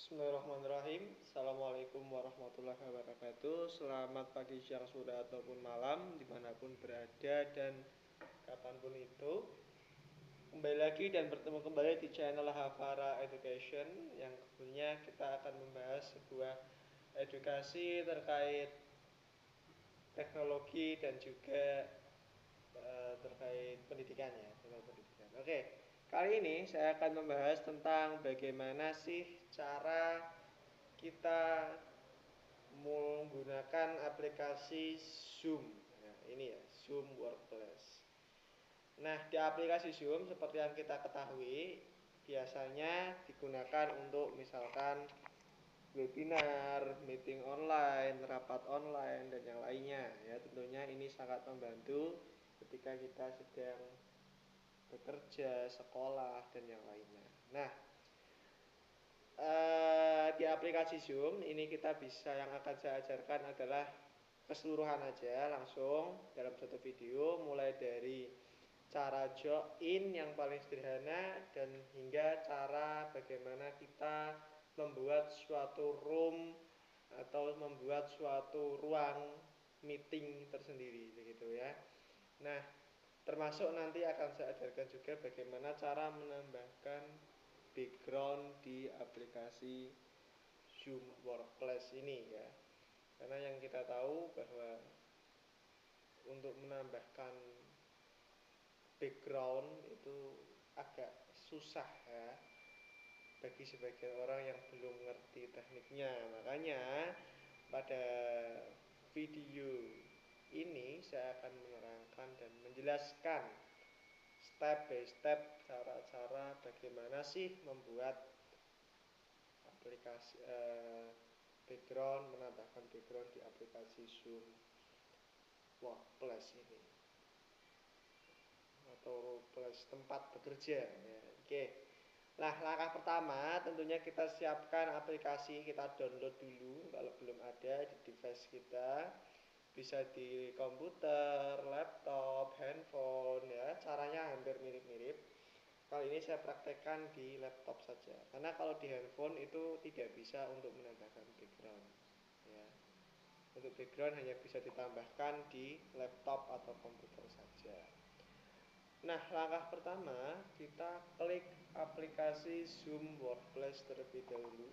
Bismillahirrahmanirrahim. Assalamualaikum warahmatullahi wabarakatuh. Selamat pagi, siang, sore, ataupun malam dimanapun berada dan kapanpun itu. Kembali lagi dan bertemu kembali di channel Hafara Education, yang tentunya kita akan membahas sebuah edukasi terkait teknologi dan juga terkait pendidikan ya, tentang pendidikan. Oke, kali ini saya akan membahas tentang bagaimana sih cara kita menggunakan aplikasi Zoom. Nah, ini ya, Zoom Workplace. Nah, di aplikasi Zoom seperti yang kita ketahui, biasanya digunakan untuk misalkan webinar, meeting online, rapat online, dan yang lainnya. Ya, tentunya ini sangat membantu ketika kita sedang bekerja, sekolah, dan yang lainnya. Nah, di aplikasi Zoom ini kita bisa, yang akan saya ajarkan adalah keseluruhan aja langsung dalam satu video, mulai dari cara join yang paling sederhana dan hingga cara bagaimana kita membuat suatu room atau membuat suatu ruang meeting tersendiri begitu ya. Nah, termasuk nanti akan saya ajarkan juga bagaimana cara menambahkan background di aplikasi Zoom Workplace ini ya. Karena yang kita tahu bahwa untuk menambahkan background itu agak susah ya bagi sebagian orang yang belum ngerti tekniknya. Makanya pada video ini saya akan menerangkan dan menjelaskan step by step cara-cara bagaimana sih membuat aplikasi background, menambahkan background di aplikasi Zoom Workplace ini atau Workplace tempat bekerja ya. Oke. Nah, langkah pertama tentunya kita siapkan aplikasi, kita download dulu kalau belum ada di device kita. Bisa di komputer, laptop, handphone ya. Caranya hampir mirip-mirip. Kali ini saya praktekkan di laptop saja. Karena kalau di handphone itu tidak bisa untuk menambahkan background ya. Untuk background hanya bisa ditambahkan di laptop atau komputer saja. Nah, langkah pertama kita klik aplikasi Zoom Workplace terlebih dahulu.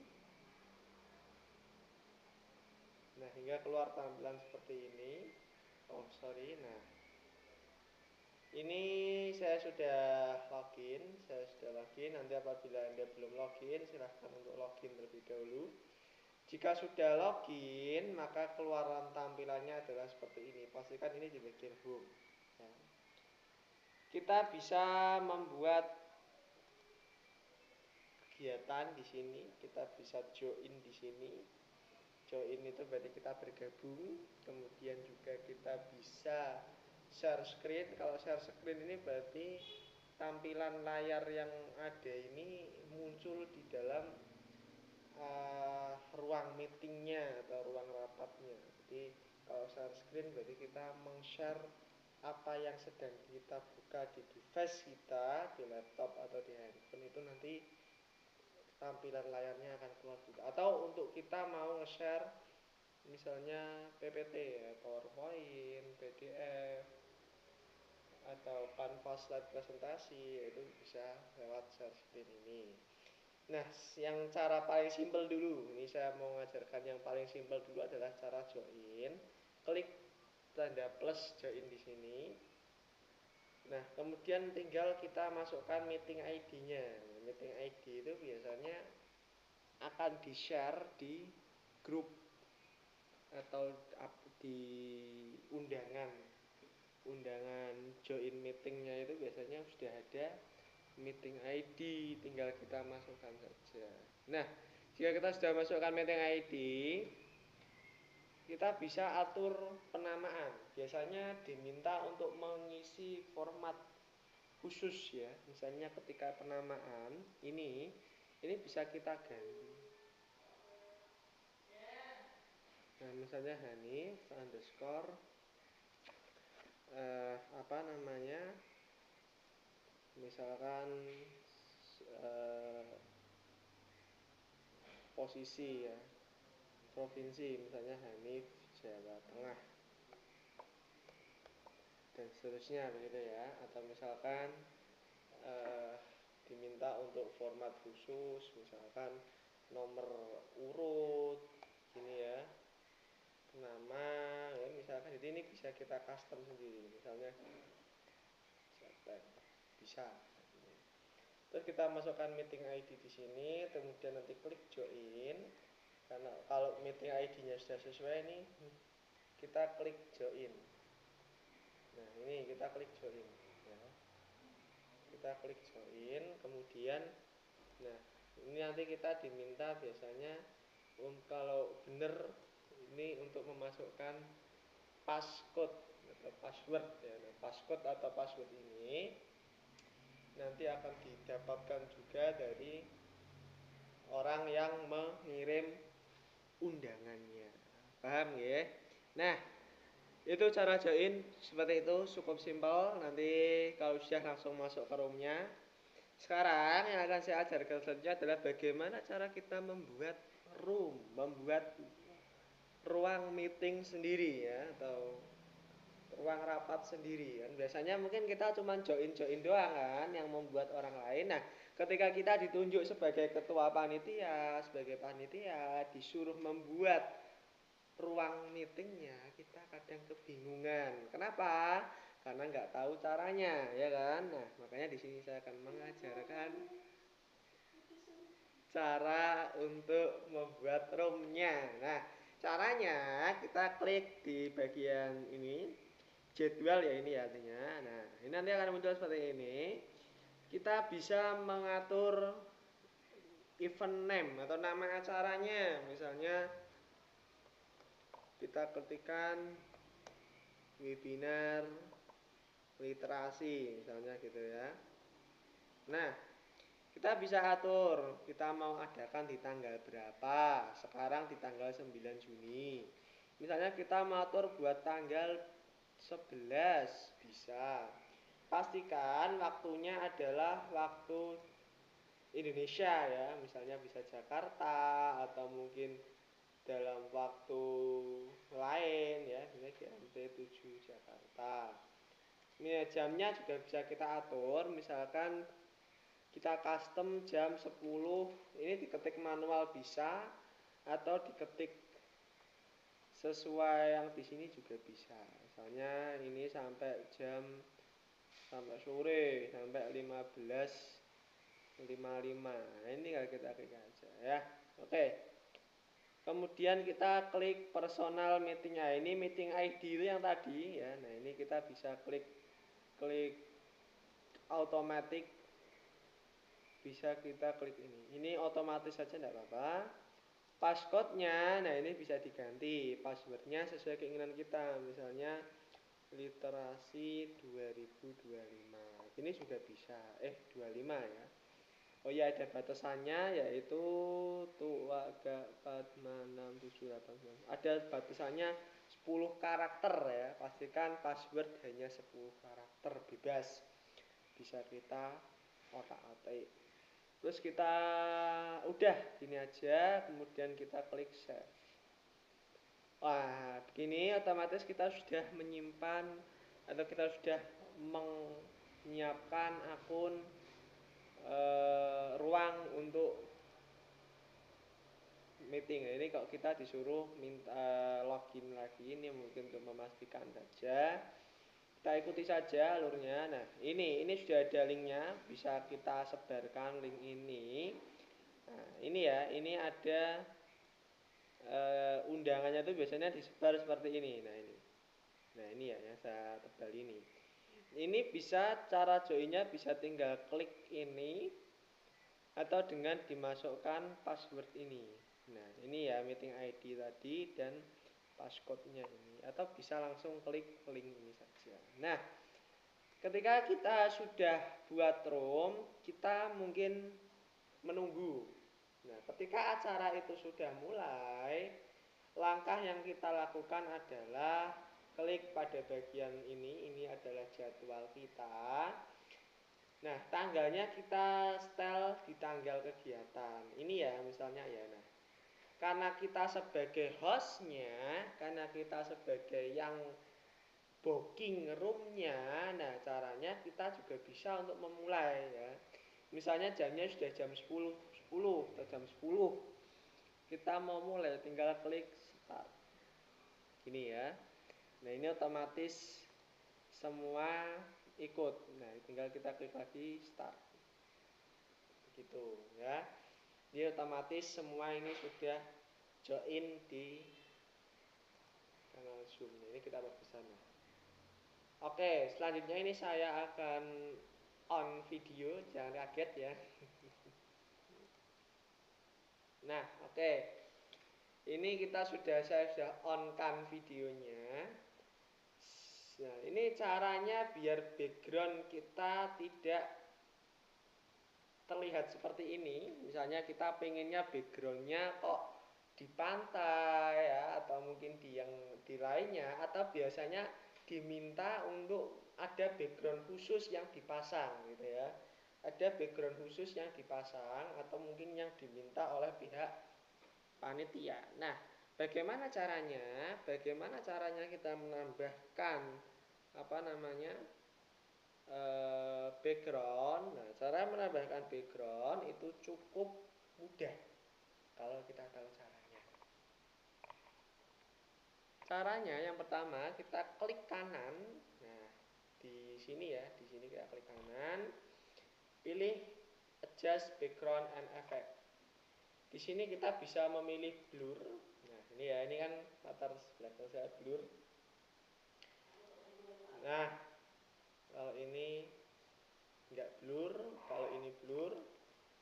Nah, hingga keluar tampilan seperti ini. Oh, sorry. Nah, ini saya sudah login. Nanti apabila Anda belum login, silahkan untuk login terlebih dahulu. Jika sudah login, maka keluaran tampilannya adalah seperti ini. Pastikan ini di bagian home. Ya. Kita bisa membuat kegiatan di sini, kita bisa join di sini. Join itu berarti kita bergabung. Kemudian juga kita bisa share screen. Kalau share screen ini berarti tampilan layar yang ada ini muncul di dalam ruang meetingnya atau ruang rapatnya. Jadi kalau share screen berarti kita meng-share apa yang sedang kita buka di device kita, di laptop atau di handphone, itu nanti tampilan layarnya akan keluar juga. Atau untuk kita mau nge-share misalnya PPT ya, PowerPoint, PDF atau Canva slide presentasi, itu bisa lewat share screen ini. Nah, yang cara paling simpel dulu, ini saya mau mengajarkan yang paling simpel dulu adalah cara join. Klik tanda plus join di sini. Nah, kemudian tinggal kita masukkan meeting ID-nya. Meeting ID itu biasanya akan di-share di grup atau di undangan join meetingnya, itu biasanya sudah ada meeting ID, tinggal kita masukkan saja. Nah, jika kita sudah masukkan meeting ID, kita bisa atur penamaan. Biasanya diminta untuk mengisi format khusus ya. Misalnya ketika penamaan ini bisa kita ganti. Nah, misalnya Hanif underscore apa namanya, misalkan posisi ya, provinsi, misalnya Hanif Jawa Tengah dan seterusnya begitu ya. Atau misalkan diminta untuk format khusus, misalkan nomor urut gini ya, nama ya, misalkan. Jadi ini bisa kita custom sendiri, misalnya bisa. Terus kita masukkan meeting ID di sini, kemudian nanti klik join. Karena kalau meeting ID-nya sudah sesuai nih, kita klik join. Nah ini kita klik join ya. Kita klik join, kemudian nah ini nanti kita diminta biasanya kalau benar ini untuk memasukkan passcode atau password ya. Nah, passcode atau password ini nanti akan didapatkan juga dari orang yang mengirim undangannya. Paham ya? Nah, itu cara join seperti itu, cukup simpel. Nanti kalau sudah langsung masuk ke roomnya. Sekarang yang akan saya ajarkan selanjutnya adalah bagaimana cara kita membuat room, membuat ruang meeting sendiri ya, atau ruang rapat sendiri kan. Biasanya mungkin kita cuma join doang kan yang membuat orang lain. Nah, ketika kita ditunjuk sebagai ketua panitia, sebagai panitia disuruh membuat ruang meetingnya, kita kadang kebingungan. Kenapa? Karena nggak tahu caranya, ya kan? Nah, makanya di sini saya akan mengajarkan cara untuk membuat roomnya. Nah, caranya kita klik di bagian ini, jadwal ya ini ya artinya. Nah, ini nanti akan muncul seperti ini. Kita bisa mengatur event name atau nama acaranya. Misalnya kita ketikkan webinar literasi misalnya gitu ya. Nah, kita bisa atur kita mau adakan di tanggal berapa. Sekarang di tanggal 9 Juni. Misalnya kita mau atur buat tanggal 11 bisa. Pastikan waktunya adalah waktu Indonesia ya, misalnya bisa Jakarta atau mungkin dalam waktu lain ya, misalnya GMT 7 Jakarta. Ini jamnya juga bisa kita atur, misalkan kita custom jam 10, ini diketik manual bisa atau diketik sesuai yang di sini juga bisa. Misalnya ini sampai sore sampai 15.55. Nah, ini kalau kita klik aja ya. Oke. Kemudian kita klik personal meetingnya. Ini meeting ID itu yang tadi ya. Nah, ini kita bisa klik automatic, bisa kita klik ini. Ini otomatis saja tidak apa-apa. Passcode-nya, nah ini bisa diganti. Passwordnya sesuai keinginan kita. Misalnya literasi 2025. Ini juga bisa. 25 ya. Oh ya, ada batasannya yaitu tuaga 4678. Ada batasannya 10 karakter ya. Pastikan password hanya 10 karakter bebas. Bisa kita otak-atik. Terus kita udah gini aja, kemudian kita klik save. Wah, begini otomatis kita sudah menyimpan atau kita sudah menyiapkan akun ruang untuk meeting. Ini kalau kita disuruh minta login lagi, ini mungkin untuk memastikan saja. Kita ikuti saja alurnya. Nah, ini sudah ada linknya, bisa kita sebarkan link ini. Nah, ini ya, ini ada undangannya itu biasanya disebar seperti ini. Nah ini ya, yang saya tebal ini. Ini bisa cara joinnya bisa tinggal klik ini atau dengan dimasukkan password ini. Nah ini ya meeting ID tadi dan passcode-nya ini, atau bisa langsung klik link ini saja. Nah, ketika kita sudah buat room, kita mungkin menunggu. Nah, ketika acara itu sudah mulai, langkah yang kita lakukan adalah klik pada bagian ini adalah jadwal kita. Nah, tanggalnya kita setel di tanggal kegiatan. Ini ya, misalnya ya. Nah, karena kita sebagai hostnya, karena kita sebagai yang booking roomnya, nah caranya kita juga bisa untuk memulai ya. Misalnya jamnya sudah jam 10 atau jam 10, kita mau mulai tinggal klik start. Gini ya. Nah ini otomatis semua ikut. Nah tinggal kita klik lagi start. Gitu ya. Jadi otomatis semua ini sudah join di kanal Zoom. Ini kita buat ke sana. Oke, selanjutnya ini saya akan on video, jangan kaget ya. Nah, oke. Ini saya sudah on kan videonya. Nah, ini caranya biar background kita tidak terlihat seperti ini. Misalnya kita pengennya backgroundnya kok di pantai ya, atau mungkin di lainnya, atau biasanya diminta untuk ada background khusus yang dipasang gitu ya. Ada background khusus yang dipasang atau mungkin yang diminta oleh pihak panitia. Nah, bagaimana caranya? Bagaimana caranya kita menambahkan apa namanya background? Nah, cara menambahkan background itu cukup mudah kalau kita tahu caranya. Caranya yang pertama kita klik kanan. Nah, di sini ya, di sini kita klik kanan, pilih adjust background and effect. Di sini kita bisa memilih blur. Nah, ini ya, ini kan latar belakang saya blur. Nah, kalau ini enggak blur, kalau ini blur,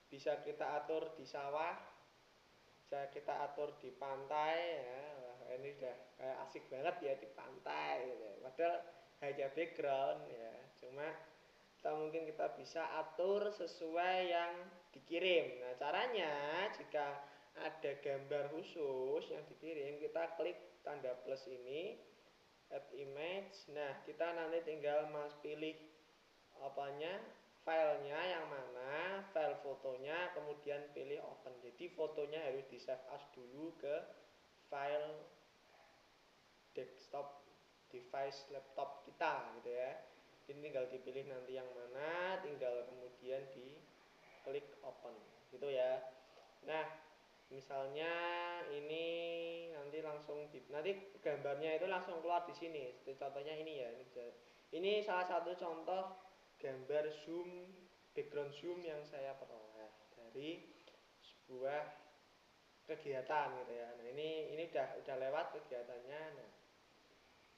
bisa kita atur di sawah, bisa kita atur di pantai ya. Wah, ini udah kayak asik banget ya di pantai gitu. Padahal hanya background ya. Cuma mungkin kita bisa atur sesuai yang dikirim. Nah, caranya jika ada gambar khusus yang dikirim, kita klik tanda plus ini, add image. Nah, kita nanti tinggal pilih apanya, filenya yang mana, file fotonya, kemudian pilih open. Jadi fotonya harus di save as dulu ke file desktop device laptop kita gitu ya. Ini tinggal dipilih nanti yang mana, tinggal kemudian di klik open gitu ya. Nah, misalnya ini nanti nanti gambarnya itu langsung keluar di sini. Contohnya ini ya. Ini salah satu contoh gambar zoom, background zoom yang saya peroleh dari sebuah kegiatan gitu ya. Nah, ini udah lewat kegiatannya. Nah,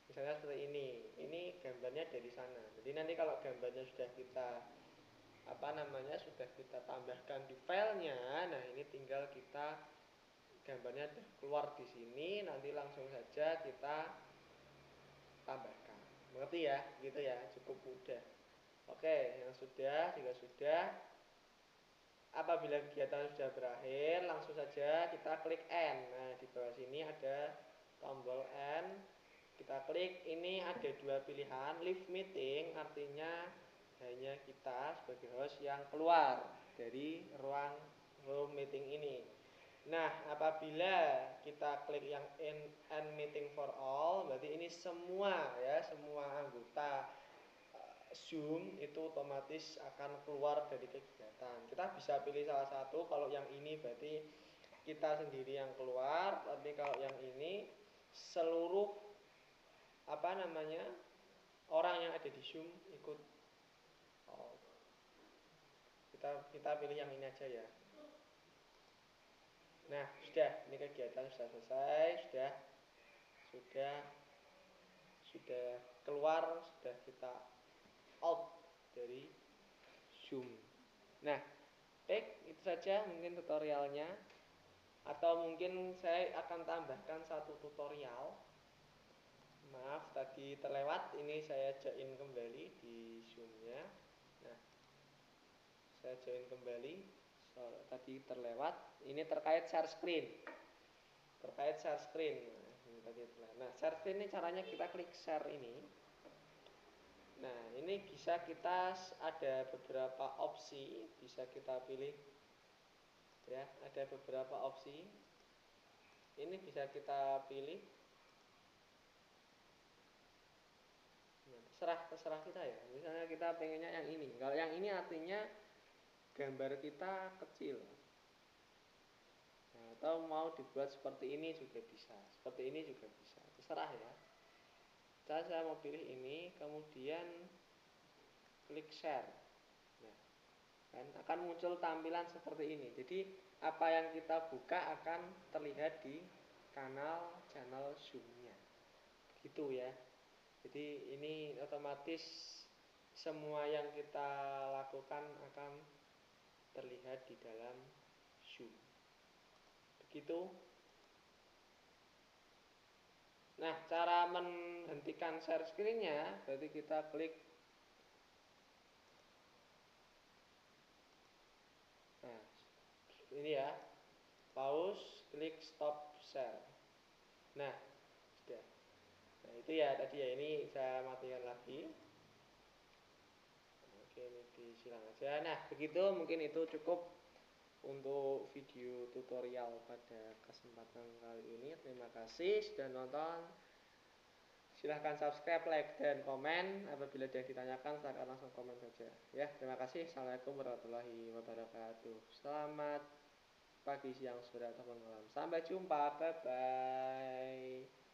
misalnya seperti ini gambarnya dari sana. Jadi nanti kalau gambarnya sudah kita sudah kita tambahkan di filenya, nah ini tinggal kita gambarnya keluar di sini, nanti langsung saja kita tambahkan. Mengerti ya? Gitu ya, cukup mudah. Oke, yang juga sudah. Apabila kegiatan sudah berakhir, langsung saja kita klik end. Nah, di bawah sini ada tombol end. Kita klik, ini ada dua pilihan, leave meeting, artinya hanya kita sebagai host yang keluar dari ruang room meeting ini. Nah, apabila kita klik yang end meeting for all, berarti ini semua anggota Zoom itu otomatis akan keluar dari kegiatan. Kita bisa pilih salah satu. Kalau yang ini berarti kita sendiri yang keluar, tapi kalau yang ini seluruh orang yang ada di Zoom ikut. Oh, kita pilih yang ini aja ya. Nah, sudah, ini kegiatan sudah selesai, sudah keluar, sudah kita out dari Zoom. Nah, baik, itu saja mungkin tutorialnya. Atau mungkin saya akan tambahkan satu tutorial. Maaf, tadi terlewat. Ini saya join kembali di Zoom-nya. Nah, saya join kembali. Tadi terlewat. Ini terkait share screen. Nah, share screen ini caranya kita klik share ini. Nah, ini bisa kita ada beberapa opsi, bisa kita pilih ya, ada beberapa opsi. ini bisa kita pilih. Terserah kita ya. Misalnya kita pengennya yang ini. Kalau yang ini artinya gambar kita kecil. Nah, atau mau dibuat seperti ini juga bisa. Seperti ini juga bisa. Terserah ya. Saya mau pilih ini, kemudian klik share. Nah, kan akan muncul tampilan seperti ini. Jadi apa yang kita buka akan terlihat di channel Zoom-nya. Gitu ya. Jadi ini otomatis semua yang kita lakukan akan terlihat di dalam Zoom. Begitu. Nah, cara menghentikan share screen-nya berarti kita klik. Nah, ini ya. Pause, klik stop share. Nah, sudah. Nah, itu ya tadi ya, ini saya matikan lagi. Oke, ini disilang aja. Nah, begitu mungkin itu cukup untuk video tutorial pada kesempatan kali ini. Terima kasih sudah nonton. Silahkan subscribe, like, dan komen. Apabila ada yang ditanyakan, silahkan langsung komen saja. Ya, terima kasih. Assalamualaikum warahmatullahi wabarakatuh. Selamat pagi, siang, sore, atau malam. Sampai jumpa. Bye-bye.